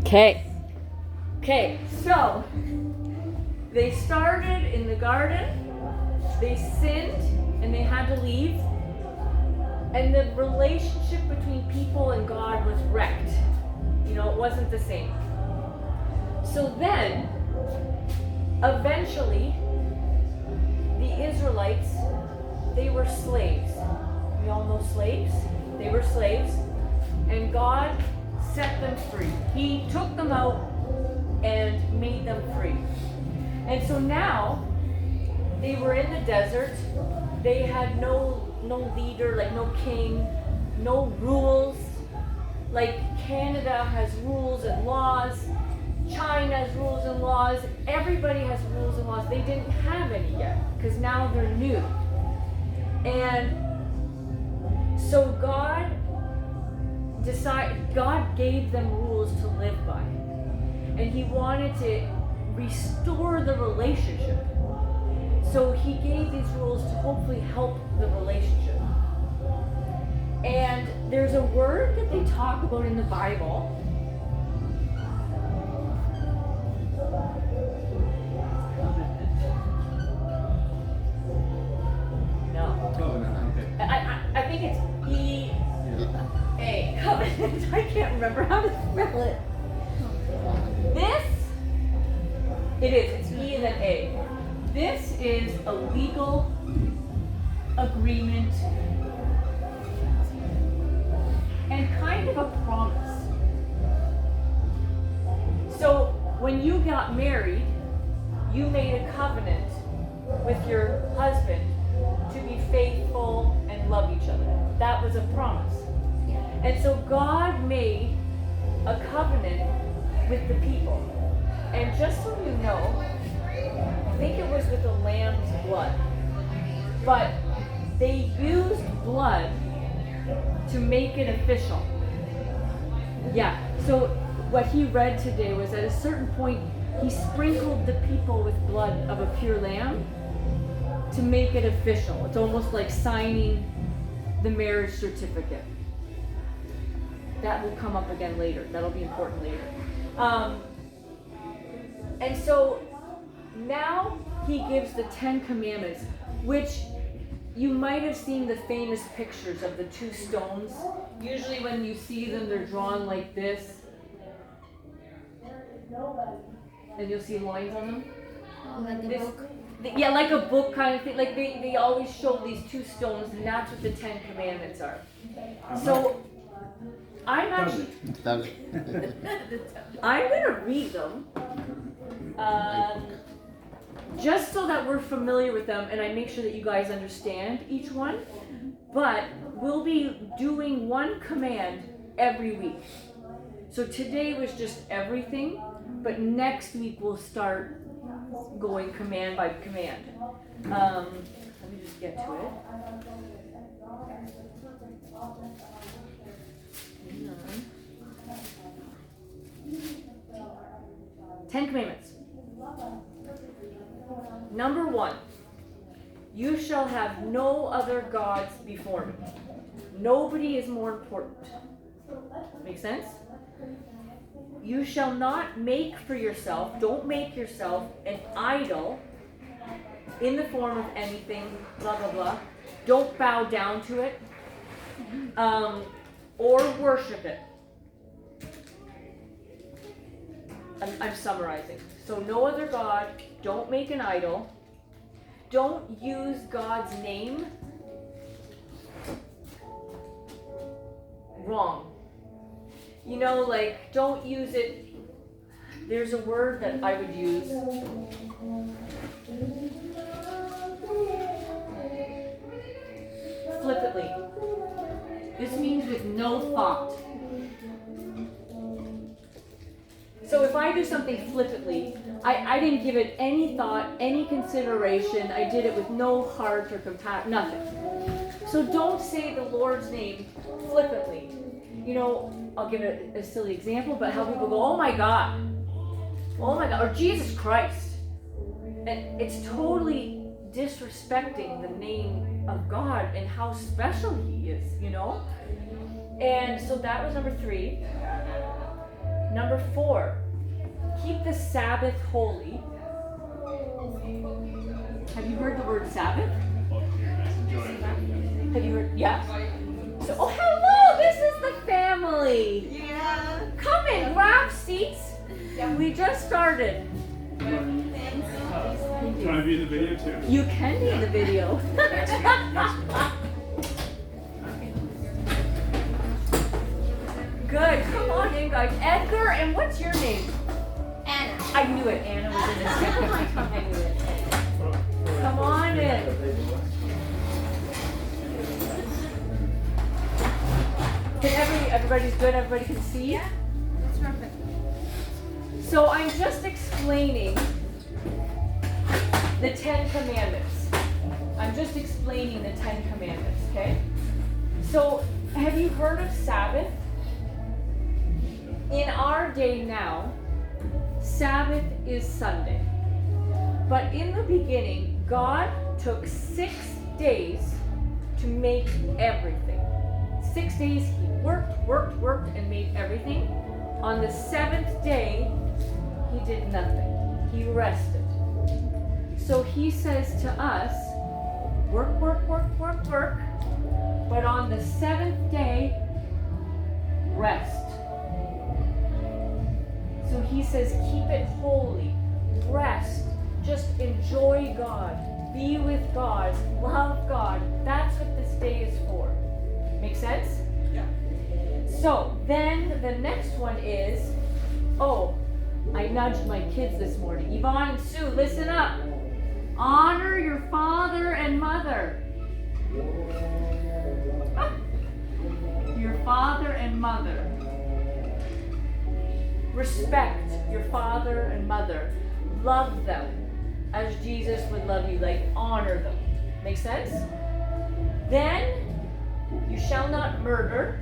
Okay, so they started in the garden, they sinned, and they had to leave. And the relationship between people and God was wrecked. It wasn't the same. So then, eventually, the Israelites, they were slaves. We all know slaves. They were slaves. And God set them free. He took them out and made them free. And so now, they were in the desert. They had no leader, like no king, no rules. Like Canada has rules and laws. China has rules and laws. Everybody has rules and laws. They didn't have any yet, because now they're new. And so God gave them rules to live by. And He wanted to restore the relationship. So He gave these rules to hopefully help the relationship. And there's a word that they talk about in the Bible. No. Covenant, okay. I think it's E-A. Covenant. I can't remember how to spell it. It's E and then A. This is a legal agreement and kind of a promise. So when you got married, you made a covenant with your husband to be faithful and love each other. That was a promise. And so God made a covenant with the people. And just so you know, I think it was with the lamb's blood. But they used blood to make it official. Yeah, so what he read today was at a certain point, he sprinkled the people with blood of a pure lamb to make it official. It's almost like signing the marriage certificate. That will come up again later. That'll be important later. And so now he gives the Ten Commandments, which you might have seen the famous pictures of the two stones. Usually when you see them, they're drawn like this. And you'll see lines on them. Like a book? Yeah, like a book kind of thing. Like they always show these two stones, and that's what the Ten Commandments are. So I'm actually... I'm going to read them. Just so that we're familiar with them and I make sure that you guys understand each one. But we'll be doing one command every week. So today was just everything, but next week we'll start going command by command. Let me just get to it. Hang on. 10 Commandments. Number 1, you shall have no other gods before me. Nobody is more important. Make sense? You shall not make for yourself, don't make yourself an idol in the form of anything, blah, blah, blah. Don't bow down to it or worship it. I'm summarizing. So no other God, don't make an idol, don't use God's name wrong. Like, don't use it. There's a word that I would use. Flippantly. This means with no thought. So if I do something flippantly, I didn't give it any thought, any consideration. I did it with no heart or compassion, nothing. So don't say the Lord's name flippantly. I'll give it a silly example, but how people go, oh my God, or Jesus Christ. And it's totally disrespecting the name of God and how special He is, And so that was number 3. Number 4, keep the Sabbath holy. Have you heard the word Sabbath? Have you heard? Yeah. So, oh, hello! This is the family. Yeah. Come in, grab seats. We just started. Can I be in the video too? You can be in the video. Good. Come on in, guys. Edgar, and what's your name? Anna. I knew it. Anna was in the tip of my tongue. I knew it. Come on in. Can everybody's good? Everybody can see? Yeah. That's perfect. So I'm just explaining the 10 Commandments. I'm just explaining the 10 Commandments, okay? So have you heard of Sabbath? In our day now, Sabbath is Sunday. But in the beginning, God took 6 days to make everything. 6 days he worked, and made everything. On the 7th day, he did nothing. He rested. So he says to us, work. But on the 7th day, rest. So he says, keep it holy, rest, just enjoy God, be with God, love God. That's what this day is for. Make sense? Yeah. So then the next one is, I nudged my kids this morning. Yvonne and Sue, listen up. Honor your father and mother. Your father and mother. Respect your father and mother. Love them as Jesus would love you. Like, honor them. Make sense? Then, you shall not murder.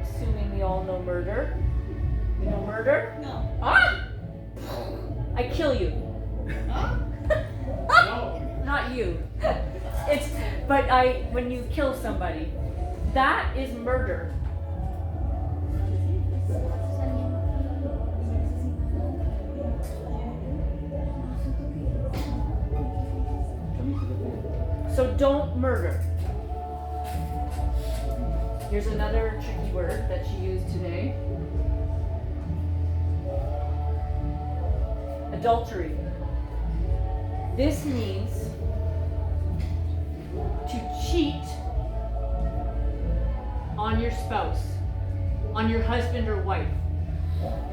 Assuming we all know murder. You know murder? No. Ah! I kill you. Huh? No. Not you. When you kill somebody, that is murder. So don't murder. Here's another tricky word that she used today. Adultery. This means to cheat on your spouse, on your husband or wife.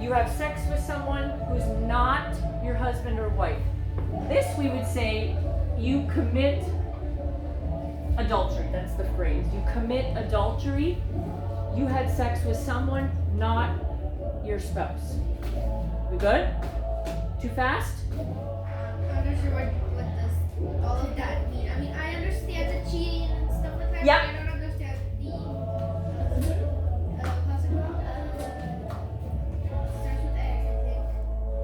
You have sex with someone who's not your husband or wife. This we would say you commit adultery. That's the phrase. You commit adultery. You had sex with someone not your spouse. We good? Too fast? I'm not sure what all of that mean. I mean, I understand the cheating and stuff like that. Yep. But I don't understand the how's it called? Starts with A, I think.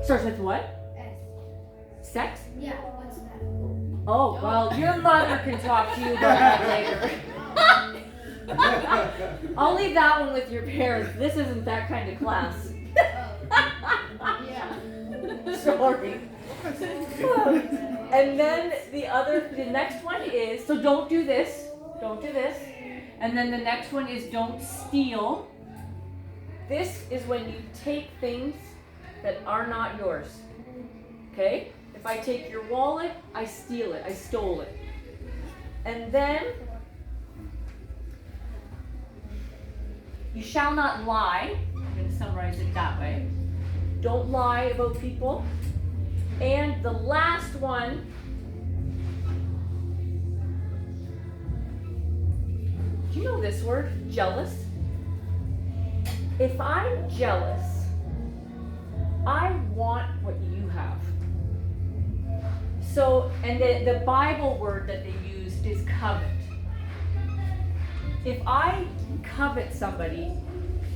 Starts with what? S. Sex? Yeah. What's that? Oh, well, your mother can talk to you about that later. I'll leave that one with your parents. This isn't that kind of class. Yeah. Sorry. And then the next one is, so don't do this. Don't do this. And then the next one is don't steal. This is when you take things that are not yours. Okay? If I take your wallet, I steal it. I stole it. And then, you shall not lie. I'm going to summarize it that way. Don't lie about people. And the last one, do you know this word? Jealous. If I'm jealous, I want what you have. So, and the Bible word that they used is covet. If I covet somebody,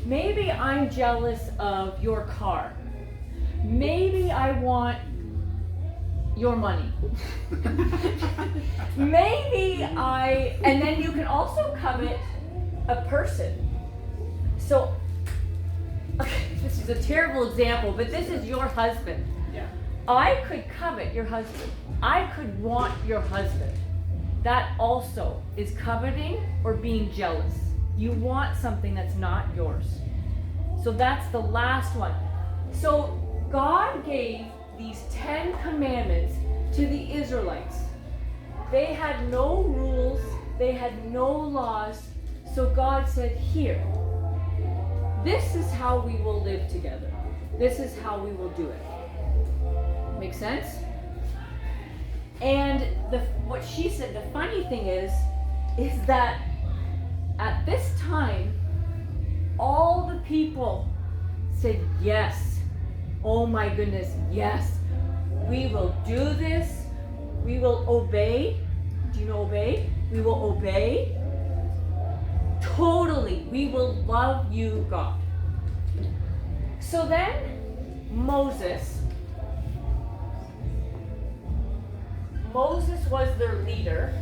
maybe I'm jealous of your car. Maybe I want your money. And then you can also covet a person. So, okay, this is is a terrible example, but this is your husband. Yeah. I could covet your husband. I could want your husband. That also is coveting or being jealous. You want something that's not yours. So that's the last one. So God gave these 10 commandments to the Israelites. They had no rules, they had no laws. So God said, here, this is how we will live together. This is how we will do it. Make sense? And what she said, the funny thing is that at this time, all the people said, yes. Oh my goodness, yes. We will do this. We will obey. Do you know obey? We will obey. Totally. We will love you, God. So then, Moses was their leader.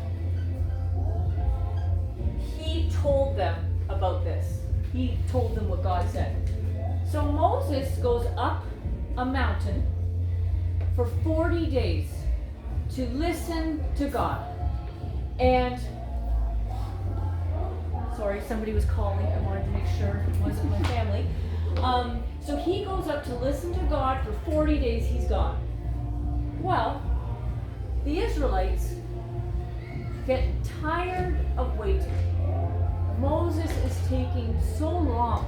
He told them about this. He told them what God said. So Moses goes up a mountain for 40 days to listen to God. And sorry, somebody was calling. I wanted to make sure it wasn't my family. So he goes up to listen to God for 40 days. He's gone. Well, the Israelites get tired of waiting. Moses is taking so long.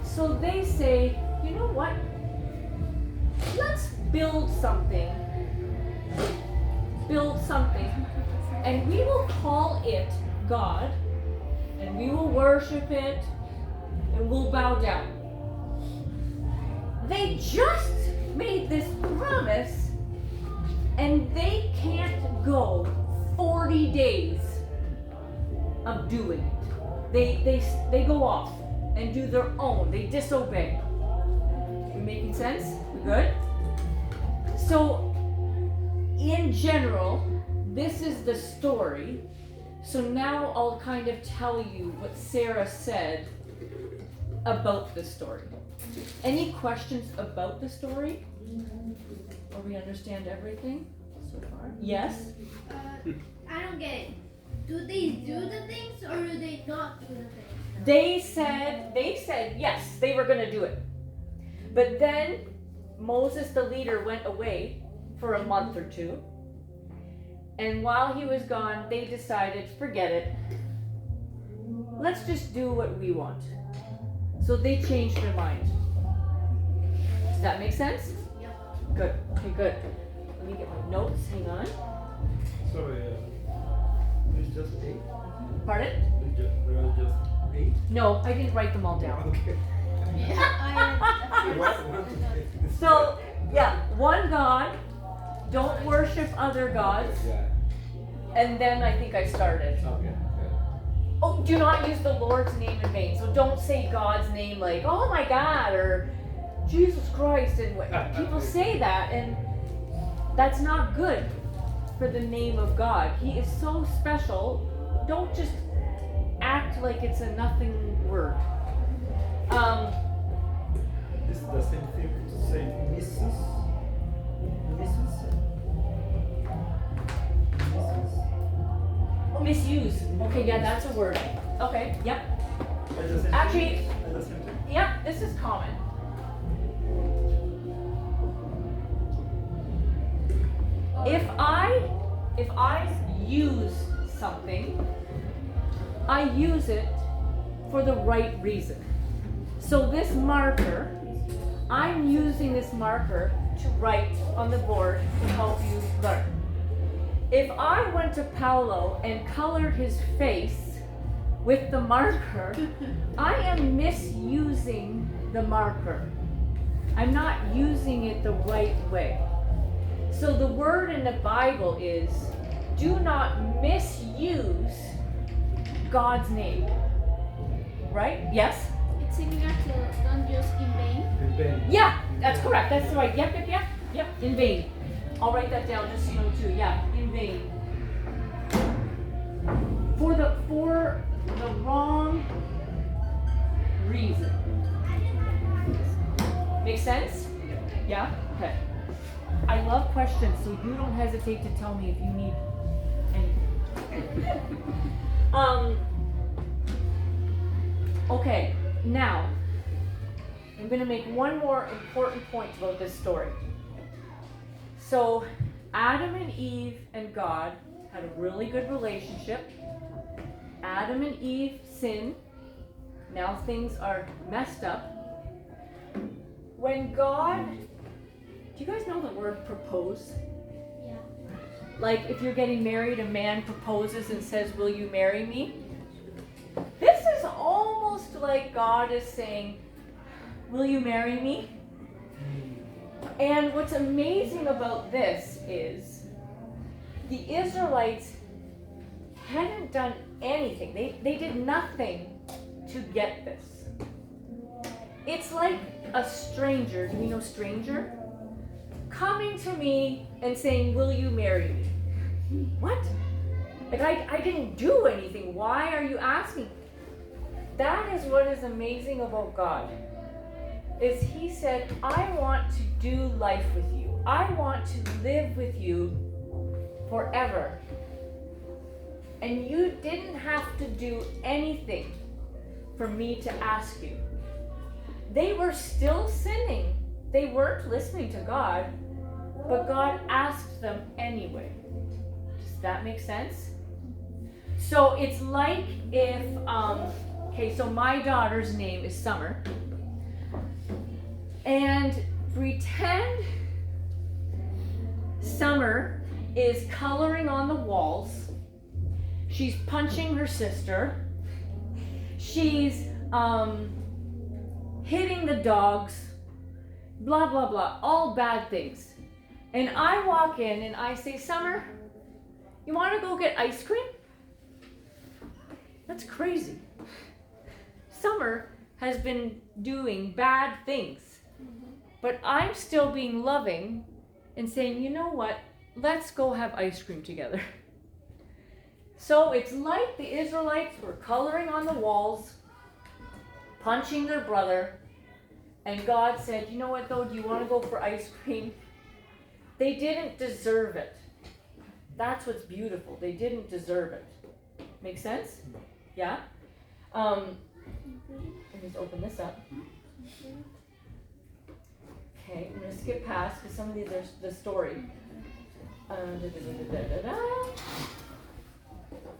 So they say, you know what? Let's build something. And we will call it God. And we will worship it. And we'll bow down. They just made this promise. And they can't go 40 days of doing it. They go off and do their own. They disobey. We making sense? We good? So, in general, this is the story. So now I'll kind of tell you what Sarah said about the story. Any questions about the story? Or we understand everything so far? Yes? I don't get it. Do they do the things or do they not do the things? They said yes, they were going to do it. But then Moses, the leader, went away for a month or two. And while he was gone, they decided, forget it. Let's just do what we want. So they changed their mind. Does that make sense? Yep. Good. Okay, good. Let me get my notes. Hang on. Sorry, it's just 8? Pardon? There was just 8? No, I didn't write them all down. Okay. So, yeah, one God, don't worship other gods, Yeah. and then I think I started. Okay. Oh, do not use the Lord's name in vain. So don't say God's name like, oh my God, or Jesus Christ, and what people say that, and that's not good for the name of God. He is so special. Don't just act like it's a nothing word. This is the same thing to say Mrs. Oh, misuse. Okay, yeah, that's a word. Okay, yep. Actually, yep, this is common. If I use something, I use it for the right reason. So this marker, I'm using this marker to write on the board to help you learn. If I went to Paolo and colored his face with the marker, I am misusing the marker. I'm not using it the right way. So the word in the Bible is, do not misuse God's name. Right? Yes? It's similar to don't use in vain. Yeah, that's correct. That's right. Yep. In vain. I'll write that down just so you know too. Yeah, in vain. For the wrong reason. Make sense? Yeah? Okay. I love questions, so you don't hesitate to tell me if you need anything. Okay, now, I'm going to make one more important point about this story. So, Adam and Eve and God had a really good relationship. Adam and Eve sinned. Now things are messed up. When God, do you guys know the word propose? Yeah. Like if you're getting married, a man proposes and says, "Will you marry me?" This is almost like God is saying, "Will you marry me?" And what's amazing about this is the Israelites hadn't done anything. They did nothing to get this. It's like a stranger, do we know stranger? Coming to me and saying, "Will you marry me?" What? Like I didn't do anything. Why are you asking? That is what is amazing about God. Is he said, "I want to do life with you. I want to live with you forever." And you didn't have to do anything for me to ask you. They were still sinning. They weren't listening to God, but God asked them anyway. Does that make sense? So it's like if, okay, so my daughter's name is Summer. And pretend Summer is coloring on the walls. She's punching her sister. She's hitting the dogs. Blah, blah, blah. All bad things. And I walk in and I say, "Summer, you want to go get ice cream?" That's crazy. Summer has been doing bad things. But I'm still being loving and saying, "You know what? Let's go have ice cream together." So it's like the Israelites were coloring on the walls, punching their brother, and God said, "You know what though? Do you want to go for ice cream?" They didn't deserve it. That's what's beautiful. They didn't deserve it. Make sense? Yeah? Let me just open this up. Okay, I'm going to skip past because some of these are the story.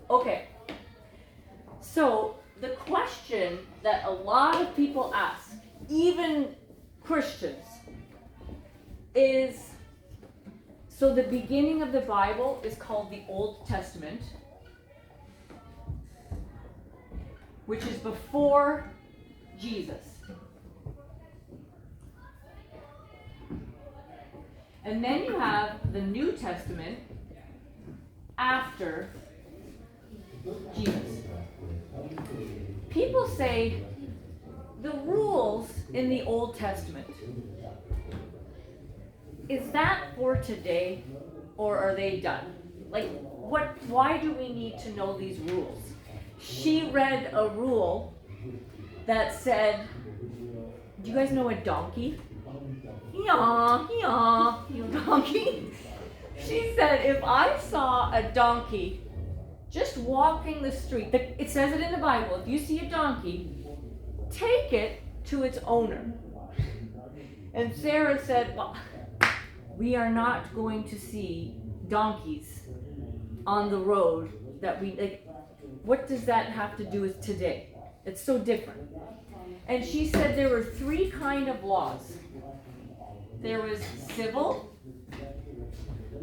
Okay, so the question that a lot of people ask, even Christians, is, so the beginning of the Bible is called the Old Testament, which is before Jesus. And then you have the New Testament after Jesus. People say the rules in the Old Testament, is that for today or are they done? Like, why do we need to know these rules? She read a rule that said, do you guys know a donkey? Yeah, you donkey. She said, if I saw a donkey just walking the street, it says it in the Bible, if you see a donkey, take it to its owner. And Sarah said, well, we are not going to see donkeys on the road that we, like, what does that have to do with today? It's so different. And she said there were three kind of laws. There was civil,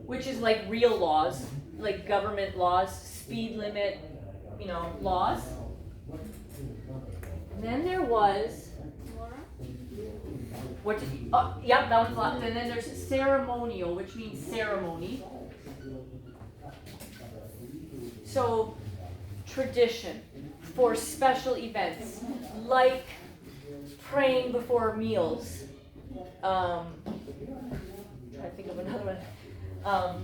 which is like real laws, like government laws, speed limit, laws. And then there was, that one's law. And then there's ceremonial, which means ceremony. So, tradition for special events, like praying before meals. Try to think of another one.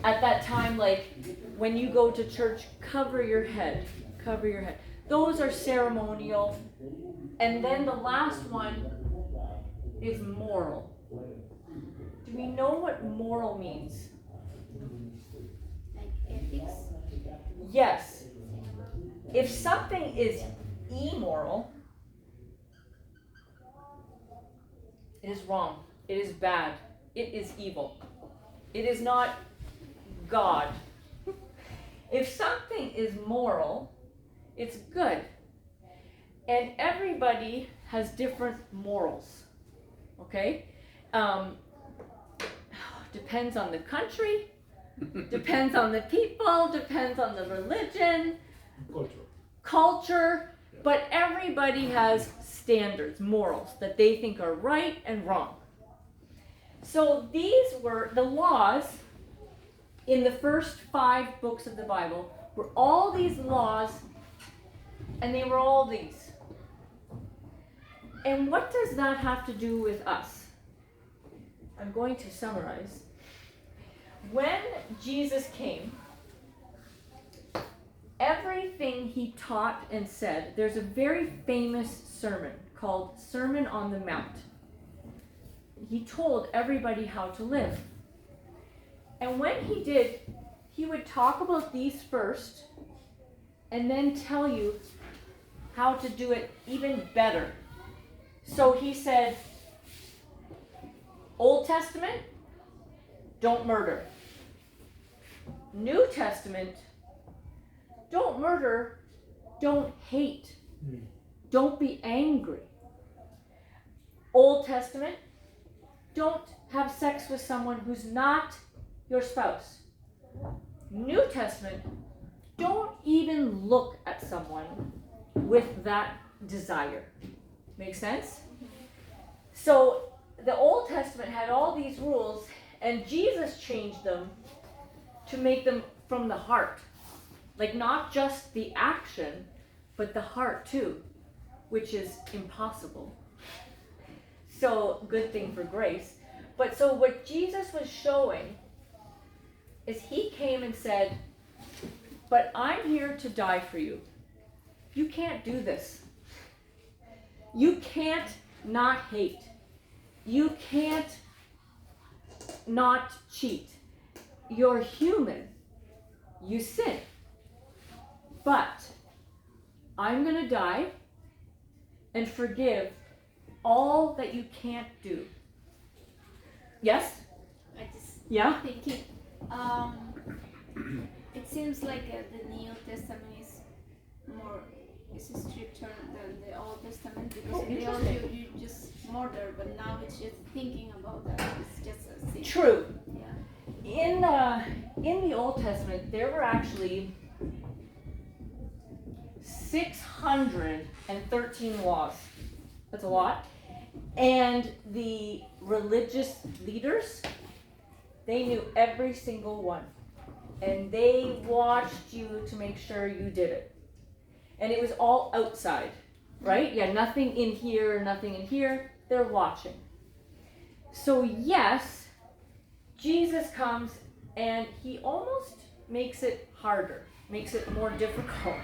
At that time, like when you go to church, cover your head. Those are ceremonial. And then the last one is moral. Do we know what moral means? Like ethics. Yes. If something is immoral, it is wrong. It is bad. It is evil. It is not God. If something is moral, it's good. And everybody has different morals. Okay? Depends on the country, depends on the people, depends on the religion, culture, but everybody has standards, morals that they think are right and wrong. So these were the laws in the first 5 books of the Bible, were all these laws, and they were all these. And what does that have to do with us? I'm going to summarize. When Jesus came, everything he taught and said, there's a very famous sermon called Sermon on the Mount. He told everybody how to live. And when he did, he would talk about these first and then tell you how to do it even better. So he said, Old Testament, don't murder. New Testament, don't murder, don't hate, don't be angry. Old Testament, don't have sex with someone who's not your spouse. New Testament, don't even look at someone with that desire. Make sense? So the Old Testament had all these rules, and Jesus changed them to make them from the heart. Like not just the action, but the heart too, which is impossible. So good thing for grace. But so what Jesus was showing is he came and said, but I'm here to die for you. You can't do this. You can't not hate. You can't not cheat. You're human. You sin. But I'm going to die and forgive all that you can't do. Yes? I just Yeah? thinking, it seems like the New Testament is stricter than the Old Testament, because in the Old you just murder, but now it's just thinking about that. It's just a sin. True. Yeah. In the Old Testament, there were actually 613 laws. That's a lot. And the religious leaders, they knew every single one. And they watched you to make sure you did it. And it was all outside, right? Yeah, nothing in here, nothing in here. They're watching. So yes, Jesus comes and he almost makes it harder, makes it more difficult.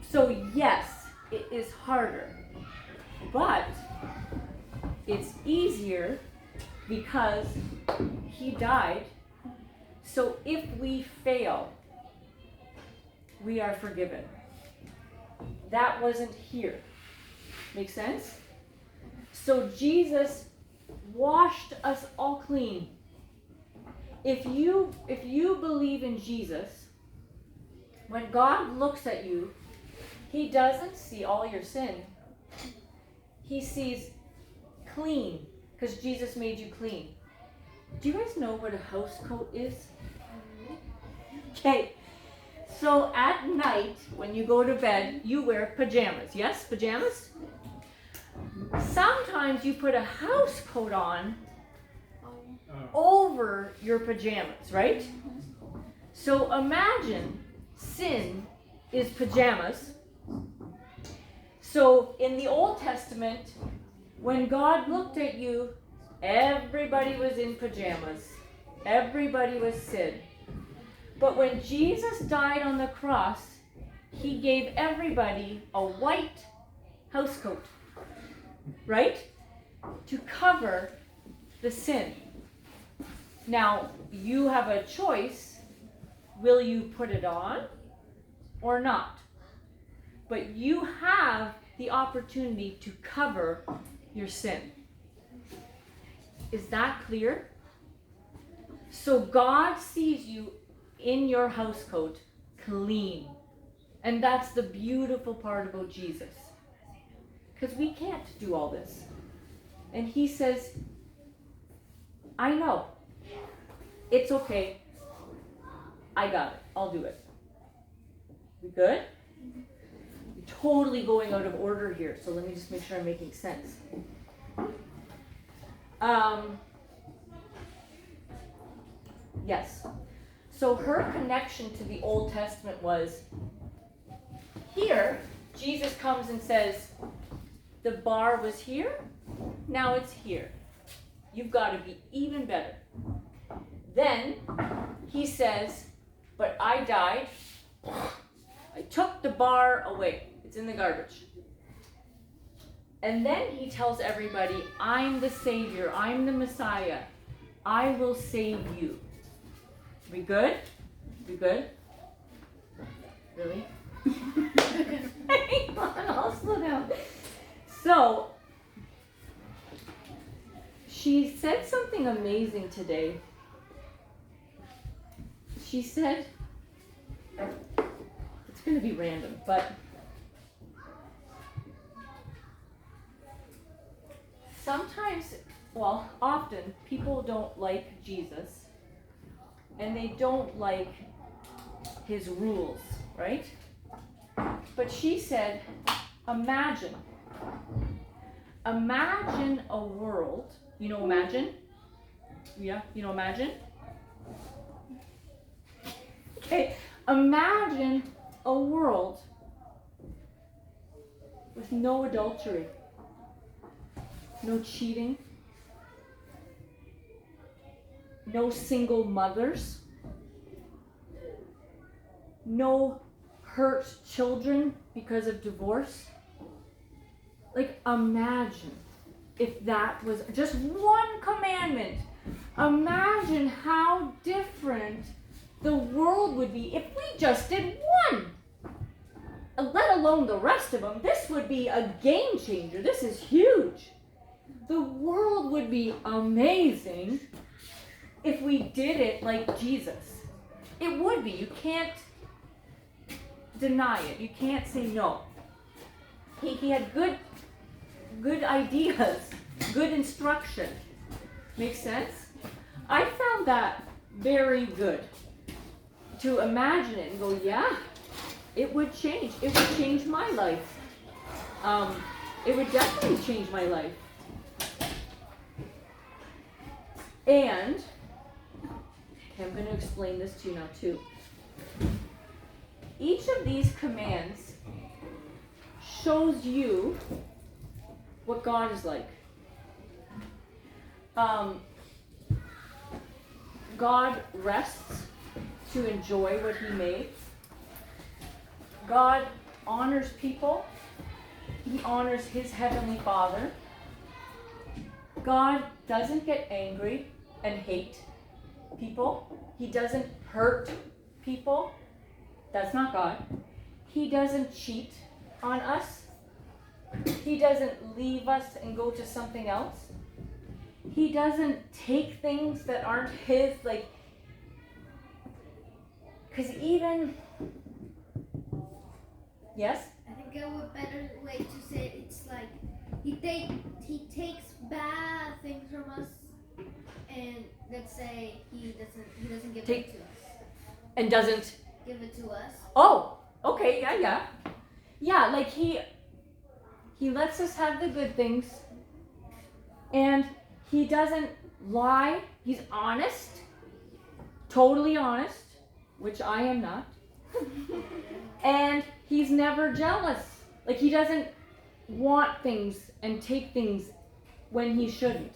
So yes, it is harder, but it's easier because he died. So if we fail, we are forgiven. That wasn't here. Make sense? So Jesus washed us all clean. If you believe in Jesus, when God looks at you, he doesn't see all your sin. He sees clean, because Jesus made you clean. Do you guys know what a house coat is? Okay. So at night, when you go to bed, you wear pajamas. Yes, pajamas? Sometimes you put a house coat on over your pajamas, right? So imagine sin is pajamas. So in the Old Testament, when God looked at you, everybody was in pajamas. Everybody was sin. But when Jesus died on the cross, he gave everybody a white house coat, right? to cover the sin. Now, you have a choice. Will you put it on or not? But you have the opportunity to cover your sin. Is that clear? So God sees you in your house coat clean. And that's the beautiful part about Jesus. Because we can't do all this. And he says, I know. It's okay. I got it. I'll do it. We good? We're totally going out of order here. So let me just make sure I'm making sense. Yes. So her connection to the Old Testament was, here, Jesus comes and says, the bar was here, now it's here. You've got to be even better. Then he says, but I died. I took the bar away. It's in the garbage. And then he tells everybody, I'm the Savior. I'm the Messiah. I will save you. We good? We good? Really? Hang on, I'll slow down. So, she said something amazing today. She said, it's going to be random, but sometimes, well, often people don't like Jesus and they don't like his rules, right? But she said, imagine a world, you know, imagine? Yeah, you know, imagine? Okay, imagine a world with no adultery, no cheating, no single mothers, no hurt children because of divorce. Like, imagine if that was just one commandment. Imagine how different the world would be if we just did one, let alone the rest of them. This would be a game changer. This is huge. The world would be amazing if we did it like Jesus. It would be. You can't deny it. You can't say no. He had good ideas, good instruction. Makes sense? I found that very good. To imagine it and go, yeah, it would change. It would change my life. It would definitely change my life. And, okay, I'm going to explain this to you now too. Each of these commands shows you what God is like. God rests to enjoy what he made. God honors people. He honors his heavenly Father. God doesn't get angry and hate people. He doesn't hurt people. That's not God. He doesn't cheat on us. He doesn't leave us and go to something else. He doesn't take things that aren't his, like, because even, yes? I think a better way to say it, it's like he takes bad things from us, and let's say he doesn't give it to us. And doesn't Give it to us. Oh, okay, yeah. Yeah, like he lets us have the good things, and he doesn't lie. He's honest, totally honest, which I am not. And he's never jealous. Like, he doesn't want things and take things when he shouldn't.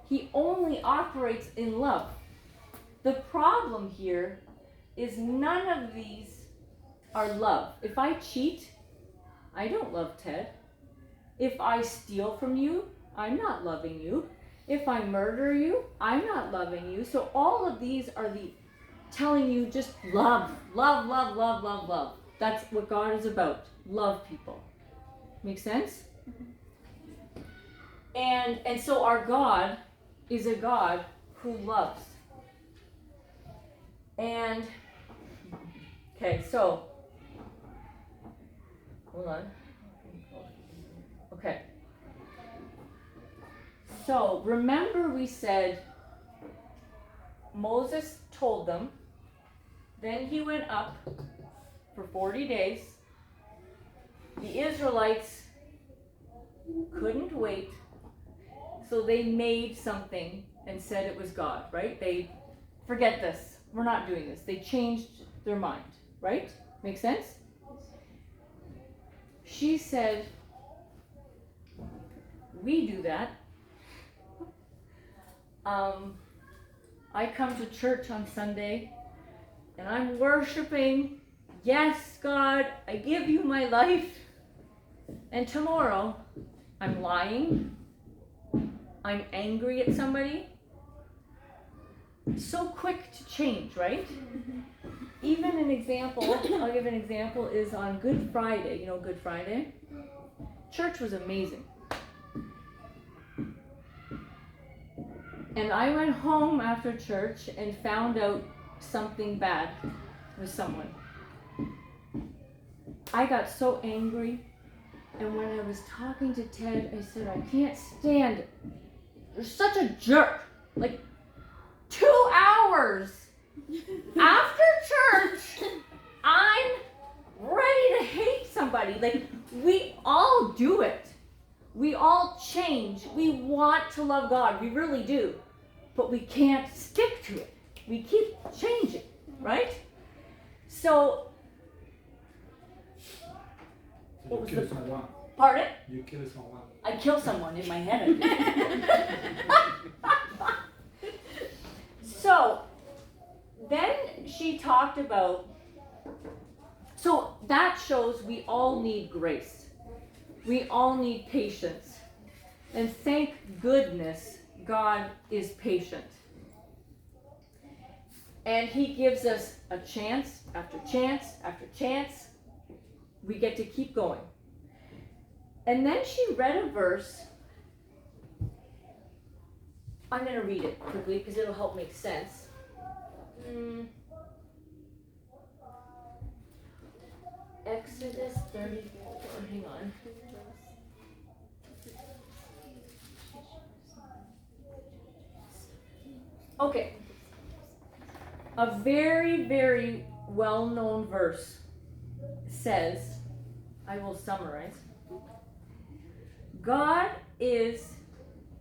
He only operates in love. The problem here is none of these are love. If I cheat, I don't love Ted. If I steal from you, I'm not loving you. If I murder you, I'm not loving you. So all of these are the telling you just love, love, love, love, love, love. That's what God is about. Love people. Make sense? And so our God is a God who loves. And okay, so hold on. Okay. So remember we said Moses told them, then he went up for 40 days. The Israelites couldn't wait, so they made something and said it was God, right? They forget this. We're not doing this. They changed their mind, right? Make sense? She said, we do that. I come to church on Sunday and I'm worshiping. Yes, God, I give you my life. And tomorrow, I'm lying. I'm angry at somebody. So quick to change, right? Even an example, I'll give an example, is on Good Friday. You know Good Friday? Church was amazing. And I went home after church and found out something bad with someone. I got so angry, and when I was talking to Ted, I said, I can't stand it. You're such a jerk. Like, 2 hours after church, I'm ready to hate somebody. Like, we all do it. We all change. We want to love God. We really do. But we can't stick to it. We keep changing, right? So, what was kill the someone. pardon? You kill someone. I kill someone in my head. So, then she talked about, so that shows we all need grace. We all need patience. And thank goodness God is patient. And he gives us a chance after chance after chance. We get to keep going. And then she read a verse. I'm going to read it quickly because it'll help make sense. Exodus 34. Hang on. Okay. A very, very well-known verse says, I will summarize. God is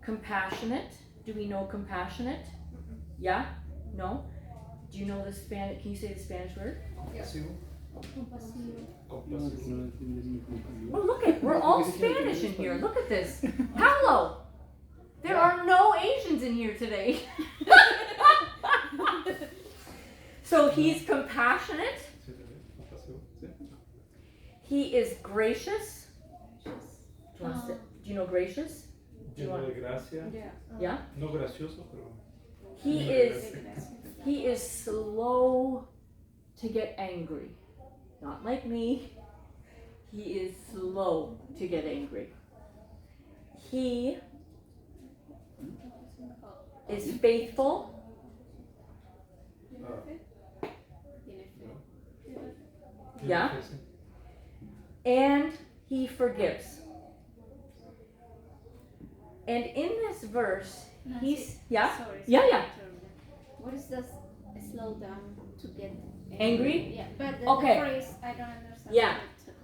compassionate. Do we know compassionate? Yeah? No? Do you know the Spanish? Can you say the Spanish word? Compasivo. Oh, look at, we're all Spanish in here. Look at this. Hello. There are no Asians in here today. So he's compassionate. He is gracious. Do you know gracious? Lleno de gracia. Yeah? No gracioso, pero. He is slow to get angry. Not like me. He is slow to get angry. He is faithful. Yeah. And he forgives. And in this verse, he's, yeah? Sorry, Yeah. What is the slow down to get Angry? Yeah, but the Okay. phrase I don't understand. Yeah.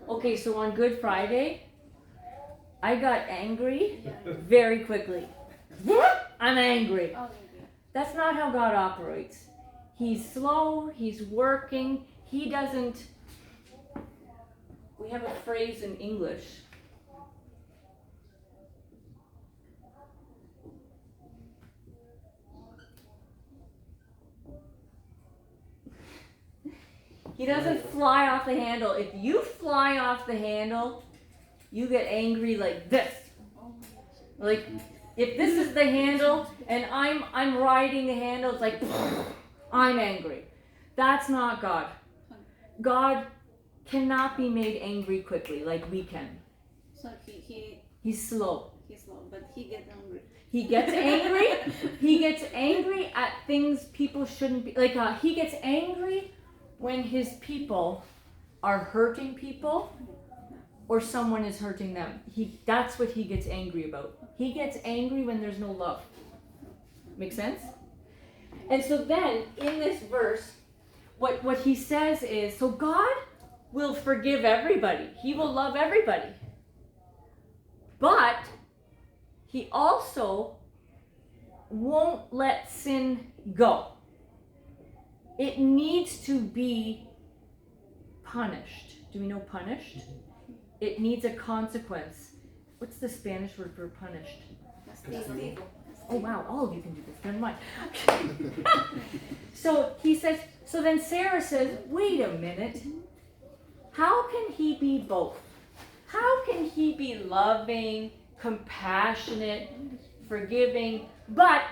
Okay, so on Good Friday, I got angry Yeah. very quickly. I'm angry. Oh, That's not how God operates. He's slow, he's working, he doesn't. We have a phrase in English. He doesn't fly off the handle. If you fly off the handle, you get angry like this. Like, if this is the handle and I'm riding the handle, it's like I'm angry. That's not God. God cannot be made angry quickly like we can. So He's slow. he's slow, but he gets angry. He gets angry. He gets angry at things people shouldn't be. Like, he gets angry when his people are hurting people or someone is hurting them. That's what he gets angry about. He gets angry when there's no love. Make sense? And so then in this verse, what he says is, so God will forgive everybody. He will love everybody. But he also won't let sin go. It needs to be punished. Do we know punished? It needs a consequence. What's the Spanish word for punished? Castigo. Oh wow, all of you can do this. Never mind. So he says, so then Sarah says, wait a minute. How can he be both? How can he be loving, compassionate, forgiving, but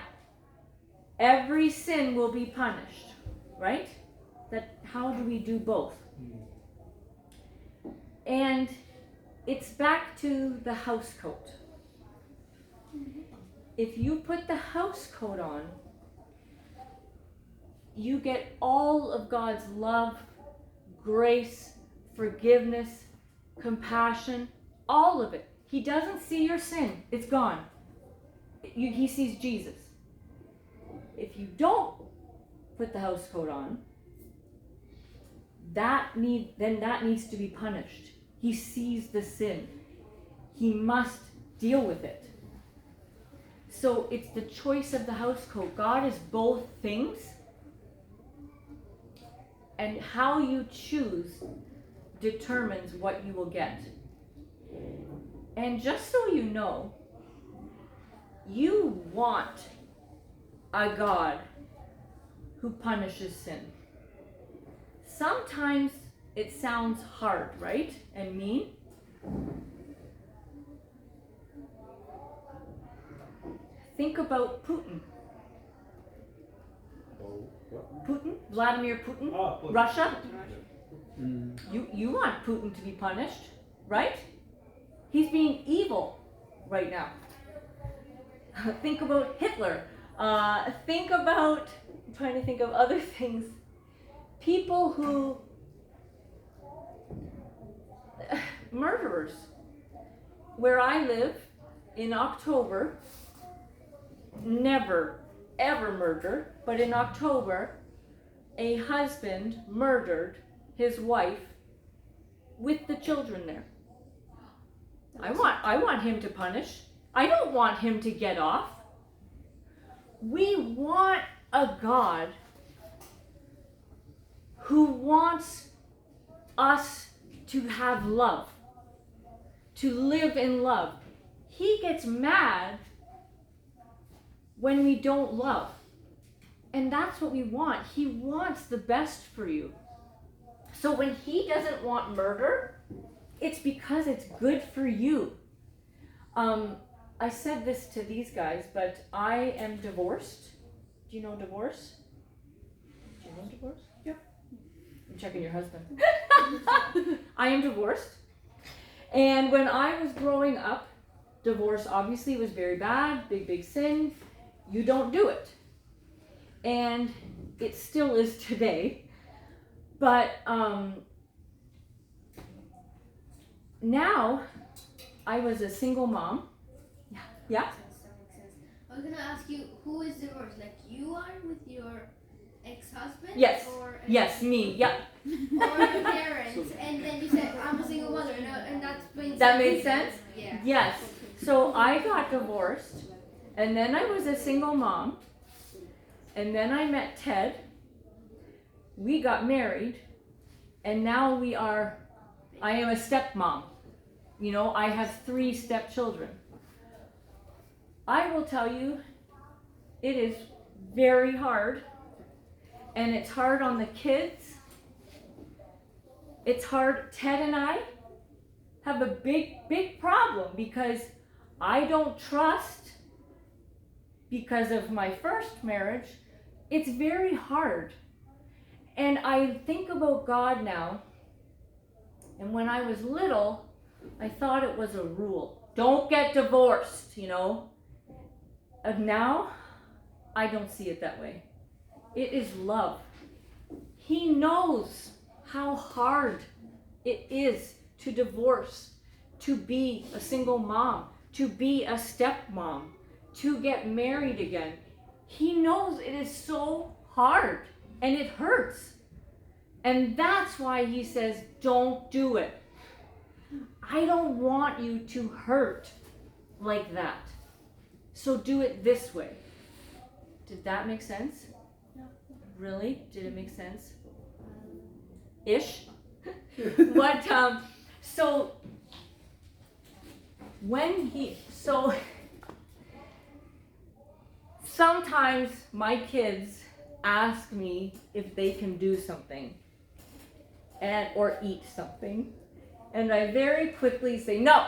every sin will be punished, right? How do we do both? And it's back to the house coat. If you put the house coat on, you get all of God's love, grace, forgiveness, compassion, all of it. He doesn't see your sin. It's gone. He sees Jesus. If you don't put the house coat on, that needs to be punished. He sees the sin. He must deal with it. So it's the choice of the house coat. God is both things. And how you choose determines what you will get. And just so you know, you want a God who punishes sin. Sometimes it sounds hard, right? And mean. Think about Putin. Putin, Vladimir Putin, Putin. Russia. You want Putin to be punished, right? He's being evil right now. Think about Hitler. I'm trying to think of other things. People who, murderers. Where I live, in October, never, ever murder, but in October, a husband murdered his wife with the children there. I want him to punish. I don't want him to get off. We want a God who wants us to have love, to live in love. He gets mad when we don't love. And that's what we want. He wants the best for you. So when he doesn't want murder, it's because it's good for you. I said this to these guys, but I am divorced. Do you know divorce? Do you know divorce? Yeah. I'm checking your husband. I am divorced. And when I was growing up, divorce obviously was very bad, big sin. You don't do it. And it still is today. But now I was a single mom. Yeah. That makes sense. I was gonna ask you, who is divorced? Like you are with your ex-husband? Yes. Or Yes, me. Yeah. Or your parents, and then you said I'm a single mother, and that's That made sense? Yeah. Yes. So I got divorced, and then I was a single mom, and then I met Ted. We got married, and now I am a stepmom. You know, I have 3 stepchildren. I will tell you, it is very hard, and it's hard on the kids. It's hard. Ted and I have a big problem because I don't trust because of my first marriage. It's very hard. And I think about God now, and when I was little, I thought it was a rule. Don't get divorced, you know. And now, I don't see it that way. It is love. He knows how hard it is to divorce, to be a single mom, to be a stepmom, to get married again. He knows it is so hard and it hurts. And that's why he says, don't do it. I don't want you to hurt like that. So do it this way. Did that make sense? Really? Did it make sense? Ish? But, so sometimes my kids ask me if they can do something or eat something, and I very quickly say no.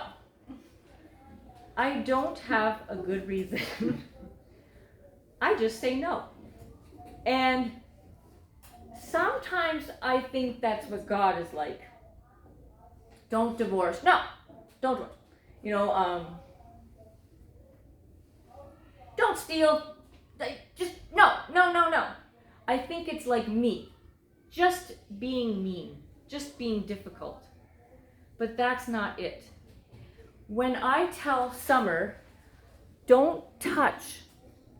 I don't have a good reason. I just say no. And sometimes I think that's what God is like. Don't divorce. No, don't divorce. You know, don't steal. Just no. I think it's like me. Just being mean. Just being difficult. But that's not it. When I tell Summer, don't touch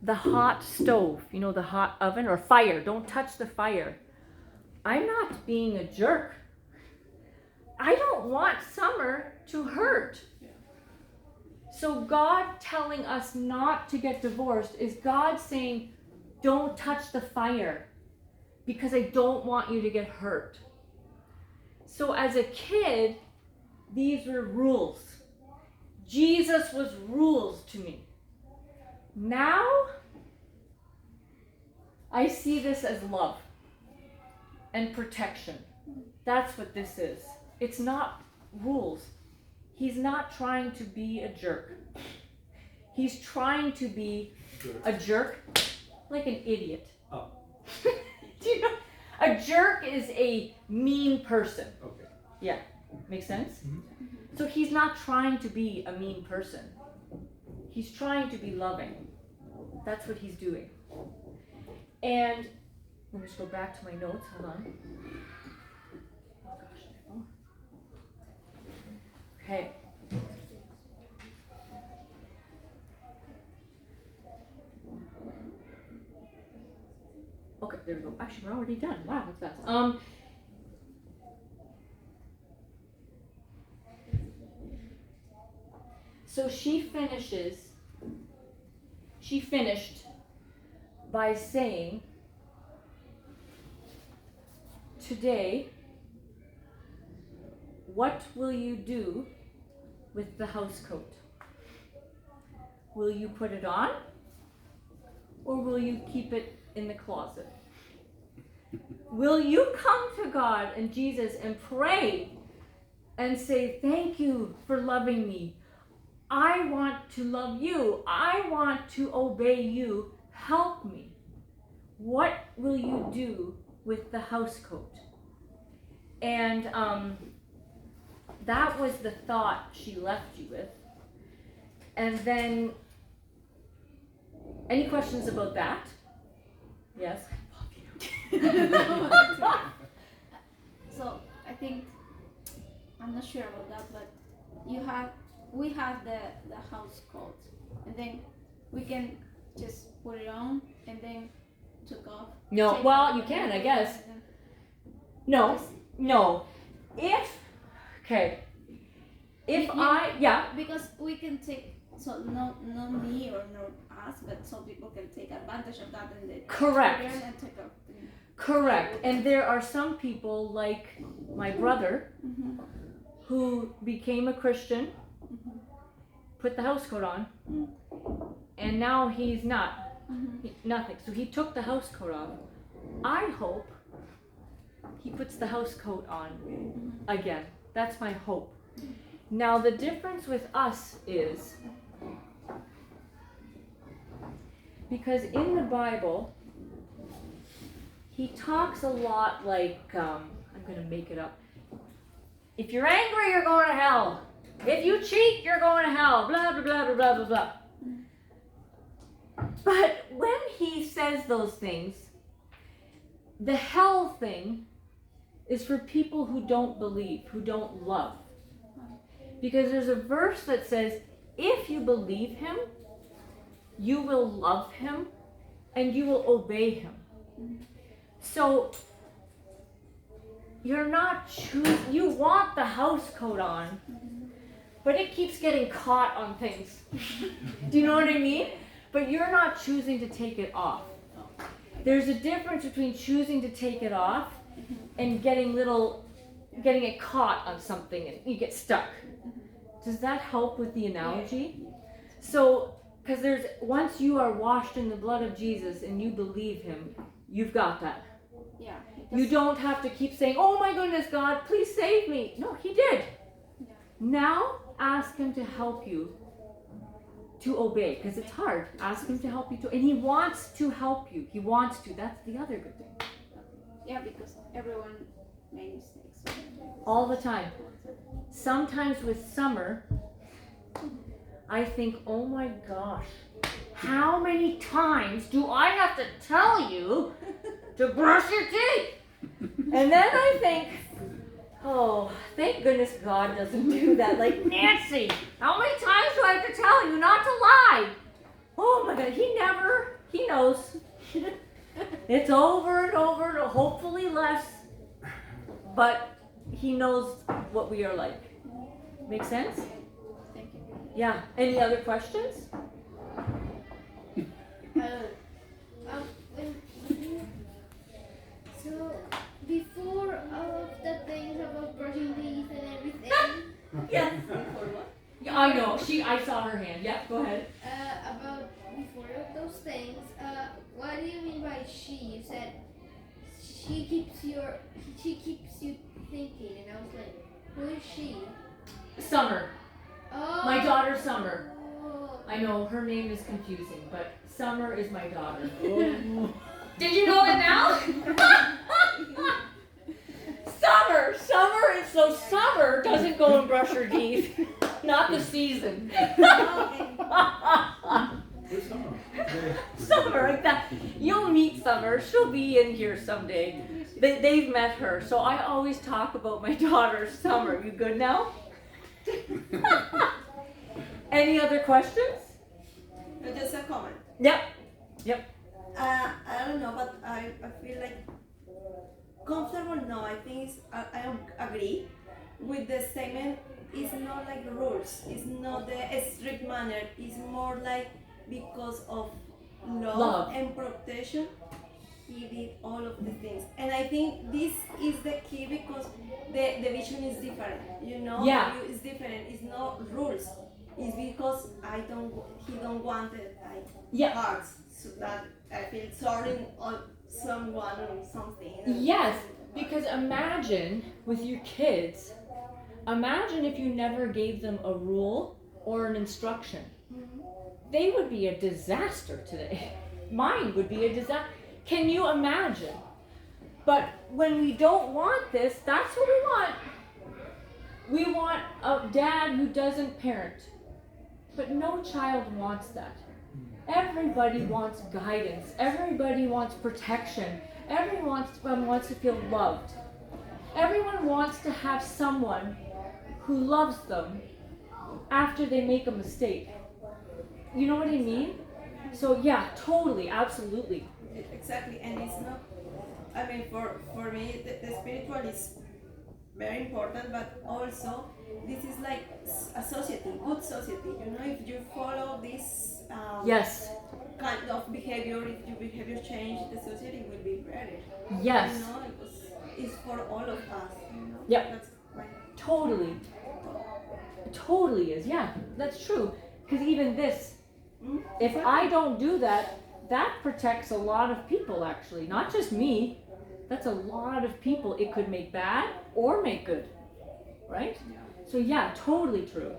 the hot stove, you know, the hot oven or fire, don't touch the fire, I'm not being a jerk. I don't want Summer to hurt. So God telling us not to get divorced is God saying, don't touch the fire because I don't want you to get hurt. So as a kid, these were rules. Jesus was rules to me. Now, I see this as love and protection. That's what this is. It's not rules. He's not trying to be a jerk. He's trying to be a jerk, like an idiot. Oh. Do you know? A jerk is a mean person. Okay. Yeah, makes sense? Mm-hmm. So he's not trying to be a mean person. He's trying to be loving. That's what he's doing. And let me just go back to my notes. Hold on. Oh gosh. Okay. Okay, there we go. Actually, we're already done. Wow, that's fast. So she finished by saying, today, what will you do with the house coat? Will you put it on? Or will you keep it in the closet? Will you come to God and Jesus and pray and say, thank you for loving me. I want to love you. I want to obey you. Help me. What will you do with the house coat? And that was the thought she left you with. And then, any questions about that? Yes? So I think I'm not sure about that, but we have the house coat, and then we can just put it on and then took off. No, well, you can, I guess. No. Because we can take, so not me or not us, but some people can take advantage of that and they Correct. put it on and take off. Correct. And there are some people like my brother who became a Christian, put the house coat on, and now he's not. Nothing. So he took the house coat off. I hope he puts the house coat on again. That's my hope. Now the difference with us is because in the Bible, he talks a lot like, I'm going to make it up. If you're angry, you're going to hell. If you cheat, you're going to hell. Blah, blah, blah, blah, blah, blah, blah. But when he says those things, the hell thing is for people who don't believe, who don't love. Because there's a verse that says, if you believe him, you will love him and you will obey him. So you're not choosing, you want the house coat on, but it keeps getting caught on things. Do you know what I mean? But you're not choosing to take it off. There's a difference between choosing to take it off and getting it caught on something and you get stuck. Does that help with the analogy? So, because once you are washed in the blood of Jesus and you believe him, you've got that. Yeah. You don't have to keep saying, oh my goodness, God, please save me. No, he did. Yeah. Now ask him to help you to obey, because it's hard. Ask him to help you and he wants to help you. He wants to. That's the other good thing. Yeah, because everyone makes mistakes. All the time. Sometimes with Summer, I think, oh my gosh, how many times do I have to tell you to brush your teeth? And then I think, oh, thank goodness God doesn't do that. Like, Nancy, how many times do I have to tell you not to lie? Oh my God, he knows. It's over and over, and hopefully less, but he knows what we are like. Make sense? Thank you. Yeah. Any other questions? So before all of the things about brushing teeth and everything, Yes. Yeah, I know. I saw her hand. Yep. Go ahead. about before those things, what do you mean by she? You said she keeps you thinking, and I was like, who is she? Summer. Oh. My daughter, Summer. Oh. I know her name is confusing, but Summer is my daughter. Did you know it now? Summer doesn't go and brush her teeth. Not the season. Summer, exactly. You'll meet Summer. She'll be in here someday. They've met her, so I always talk about my daughter, Summer. You good now? Any other questions? Just a comment. Yep. I don't know, but I feel like comfortable. No, I think I agree with the statement. It's not like rules. It's not the strict manner. It's more like because of love. And protection. He did all of the things, and I think this is the key because the vision is different. You know, Yeah. It's different. It's not rules. It's because he don't want it like hearts, so that I feel sorry on someone or something. Yes, because imagine with your kids, imagine if you never gave them a rule or an instruction. They would be a disaster today. Mine would be a disaster. Can you imagine? But when we don't want this, that's what we want. We want a dad who doesn't parent. But no child wants that. Everybody wants guidance. Everybody wants protection. Everyone wants to feel loved. Everyone wants to have someone who loves them after they make a mistake. You know what I mean? So yeah, totally, absolutely. Exactly, and it's not. I mean, for me, the spiritual is very important, but also this is like a society, good society. You know, if you follow this Yes. kind of behavior, if your behavior change, the society will be better. Yes. You know, it's for all of us. You know. Yep. That's my Totally. It totally is. Yeah, that's true. Because even this, if I don't do that, that protects a lot of people actually. Not just me. That's a lot of people. It could make bad or make good. Right? So yeah, totally true.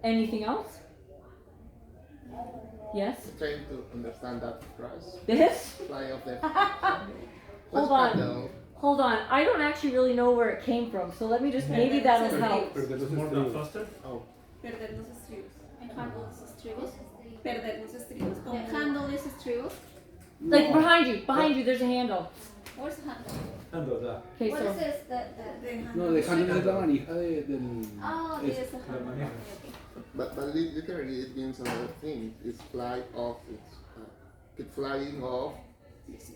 Anything else? Yes? Trying to understand that phrase. This? Fly of the Hold on. Hold on. I don't actually really know where it came from, so let me just, maybe that'll help. It's more than faster. Oh. Perder los estribos. And handle los estribos. Perder los estribos. The handle is estribos. Like behind you, there's a handle. Where's the handle? Ando, da. Okay, What so is this? The No, dejando es la manija del. Oh, es- yes, the handle. manija. Okay. But literally it means another thing. It's fly off. It's keep flying off.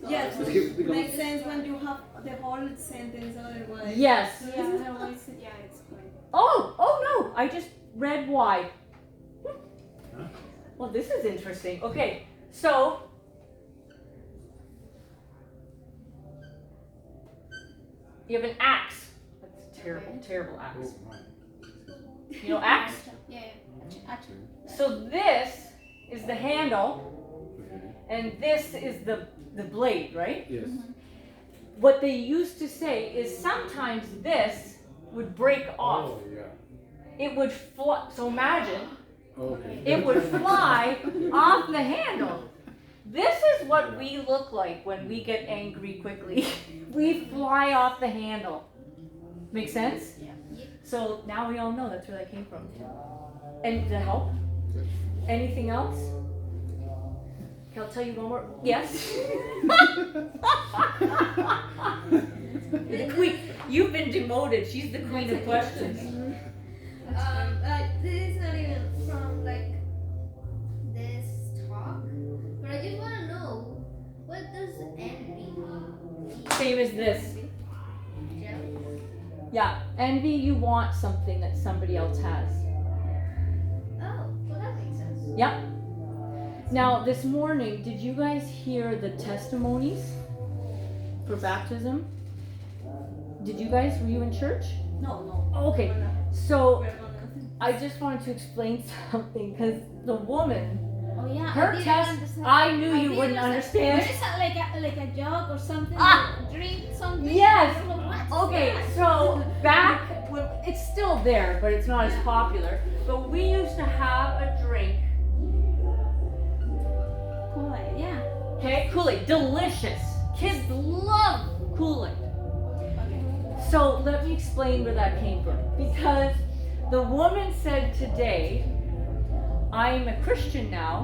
Yes, Es que, digamos, makes sense when you have the whole sentence otherwise. yes. Yeah, otherwise, yeah, it's going. Oh no, I just read why. Huh? Well, this is interesting. Okay, so you have an axe. That's a terrible axe. You know axe? Yeah, action. So this is the handle, and this is the blade, right? Yes. What they used to say is sometimes this would break off. Oh, yeah. It would fly. So imagine Okay. it would fly off the handle. This is what we look like when we get angry quickly. We fly off the handle. Make sense? Yeah. So now we all know that's where that came from. And did that help? Anything else? Can I tell you one more? Yes. The queen. You've been demoted. She's the queen of questions. this is not even from like this talk, but I just want to know what does envy mean? Same as this. Jealous? Yeah. Envy. You want something that somebody else has. Oh, well that makes sense. Yep. Now, this morning, did you guys hear the testimonies for baptism? Did you guys? Were you in church? No. Okay. So We're gonna. I just wanted to explain something because the woman, Oh yeah. her I didn't test, understand. I knew you didn't wouldn't There understand. is like a jug or something. Ah! Drink something. Yes. I don't know what is Okay, that? so back when it's still there, but it's not as popular. But we used to have a drink. Kool-Aid, yeah. Okay, Kool-Aid, delicious. Kids love Kool-Aid. Okay. So let me explain where that came from. Because the woman said today, I'm a Christian now.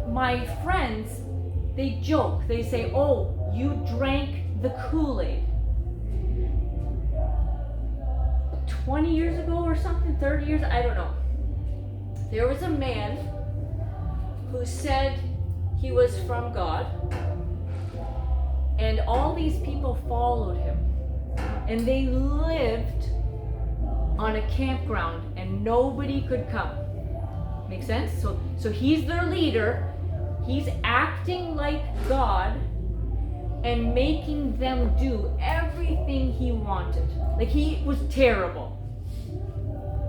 My friends, they joke. They say, oh, you drank the Kool-Aid. 20 years ago or something, 30 years, I don't know. There was a man who said he was from God. And all these people followed him. And they lived on a campground and nobody could come. Make sense? So he's their leader. He's acting like God and making them do everything he wanted. Like he was terrible.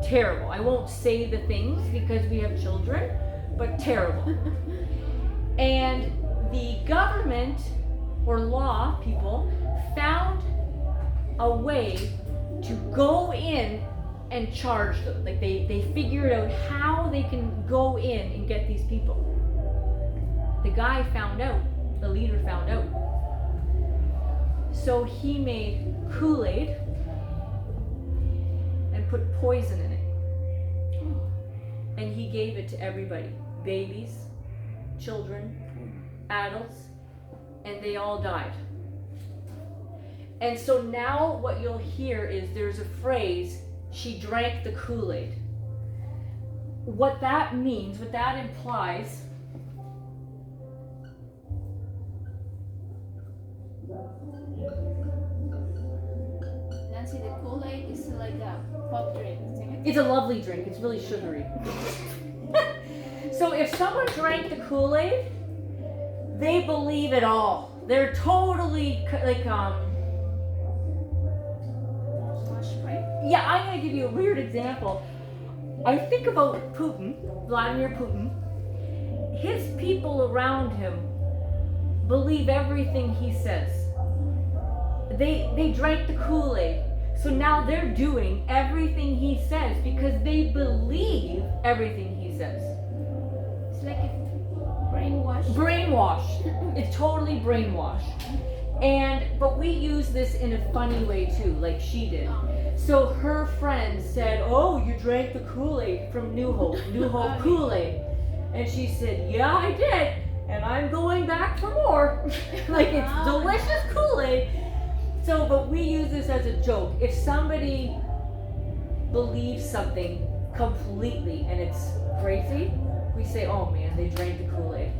Terrible. I won't say the things because we have children, but terrible. And the government or law people found a way to go in and charge them. Like they figured out how they can go in and get these people. The guy found out, the leader found out. So he made Kool-Aid and put poison in it. And he gave it to everybody, babies, children, adults, and they all died. And so now what you'll hear is there's a phrase, she drank the Kool-Aid. What that means, what that implies, Nancy, the Kool-Aid is like a pop drink, isn't it? it's a lovely drink, it's really sugary. So if someone drank the Kool-Aid, they believe it all. They're totally like yeah, I'm gonna give you a weird example. I think about Putin, Vladimir Putin. His people around him believe everything he says. They drank the Kool-Aid, so now they're doing everything he says because they believe everything he says. It's like Brainwash. It's totally brainwash. But we use this in a funny way too, like she did. So her friend said, "Oh, you drank the Kool-Aid from New Hope Kool-Aid." And she said, "Yeah, I did. And I'm going back for more." Like, it's delicious Kool-Aid. So, but we use this as a joke. If somebody believes something completely and it's crazy, we say, "Oh man, they drank the Kool-Aid."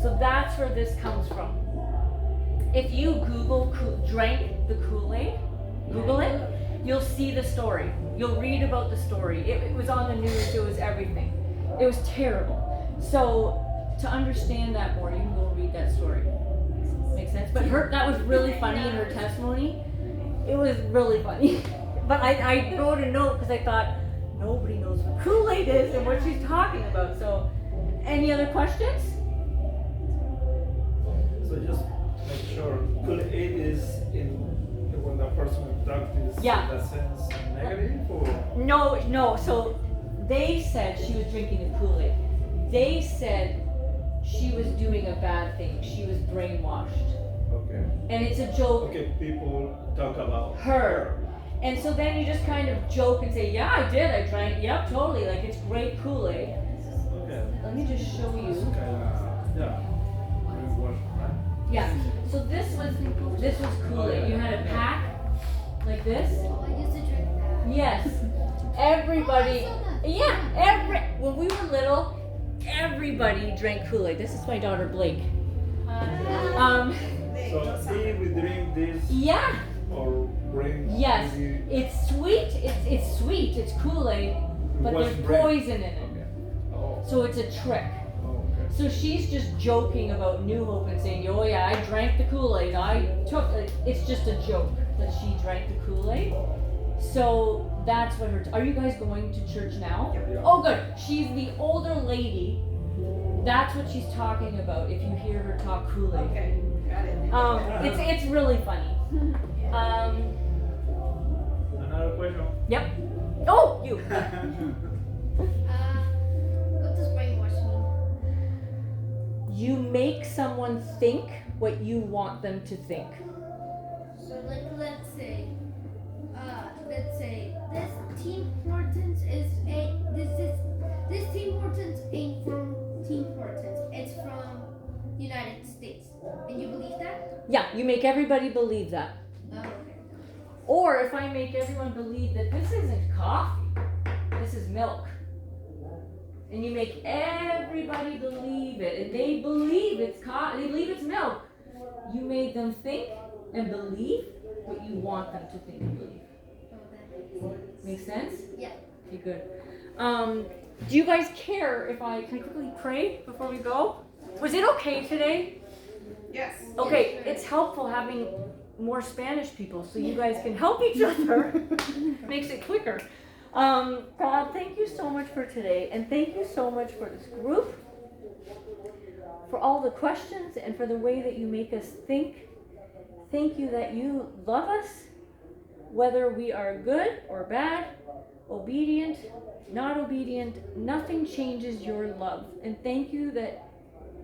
So that's where this comes from. If you Google drank the Kool-Aid, Google it, you'll see the story. You'll read about the story. It was on the news, it was everything. It was terrible. So to understand that more, you can go read that story. Makes sense? But that was really funny in her testimony. It was really funny. But I wrote a note because I thought, nobody knows what Kool-Aid is and what she's talking about. So, any other questions? So just make sure Kool-Aid is in when the person practices Yeah. in that sense negative or No. So they said she was drinking the Kool-Aid. They said she was doing a bad thing. She was brainwashed. okay. And it's a joke. Okay, people talk about Her. And so then you just kind of joke and say, "Yeah, I did. I drank. Yep, totally. Like, it's great Kool-Aid." Okay. Let me just show you. Yeah. Brainwash, right? Yeah. So this was Kool-Aid. You had a pack like this. Oh, I used to drink that. Yes. Everybody. Oh, I saw that. Yeah. When we were little, everybody drank Kool-Aid. This is my daughter Blake. So see, we drink this Yeah. or bring. Yes. maybe- It's sweet. It's sweet. It's Kool-Aid, but What's there's brain? poison in it. Okay. Oh. So it's a trick. Oh, okay. So she's just joking about New Hope and saying, "Oh yeah, I drank the Kool-Aid. It's just a joke that she drank the Kool-Aid." So that's what are you guys going to church now? Yeah. Oh good. She's the older lady. That's what she's talking about if you hear her talk Kool-Aid. Okay, got it. It's really funny. Another question. Yep. Oh, you. What does brainwash mean? You make someone think what you want them to think. So, like, let's say this Team Hortons this Team Hortons ain't from Team Hortons. It's from United States. And you believe that? Yeah, you make everybody believe that. Oh, okay. Or if I make everyone believe that this isn't coffee, this is milk. And you make everybody believe it, and they believe it's they believe it's milk. You made them think and believe what you want them to think and believe. Oh, that makes sense. Make sense? Yeah. Okay, good. Do you guys care if can I quickly pray before we go? Was it okay today? Yes. Okay, Yes, it's helpful having more Spanish people so you guys can help each other. Makes it quicker. God, thank you so much for today, and thank you so much for this group, for all the questions, and for the way that you make us think. Thank you that you love us, whether we are good or bad, obedient, not obedient, nothing changes your love. And thank you that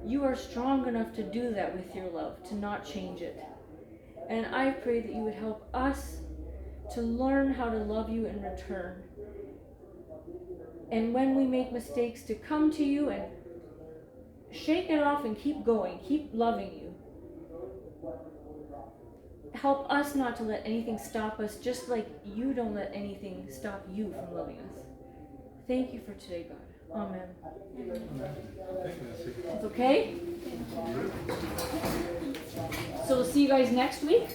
you are strong enough to do that with your love, to not change it. And I pray that you would help us to learn how to love you in return. And when we make mistakes, to come to you and shake it off and keep going, keep loving you. Help us not to let anything stop us, just like you don't let anything stop you from loving us. Thank you for today, God. Amen. It's okay? So we'll see you guys next week.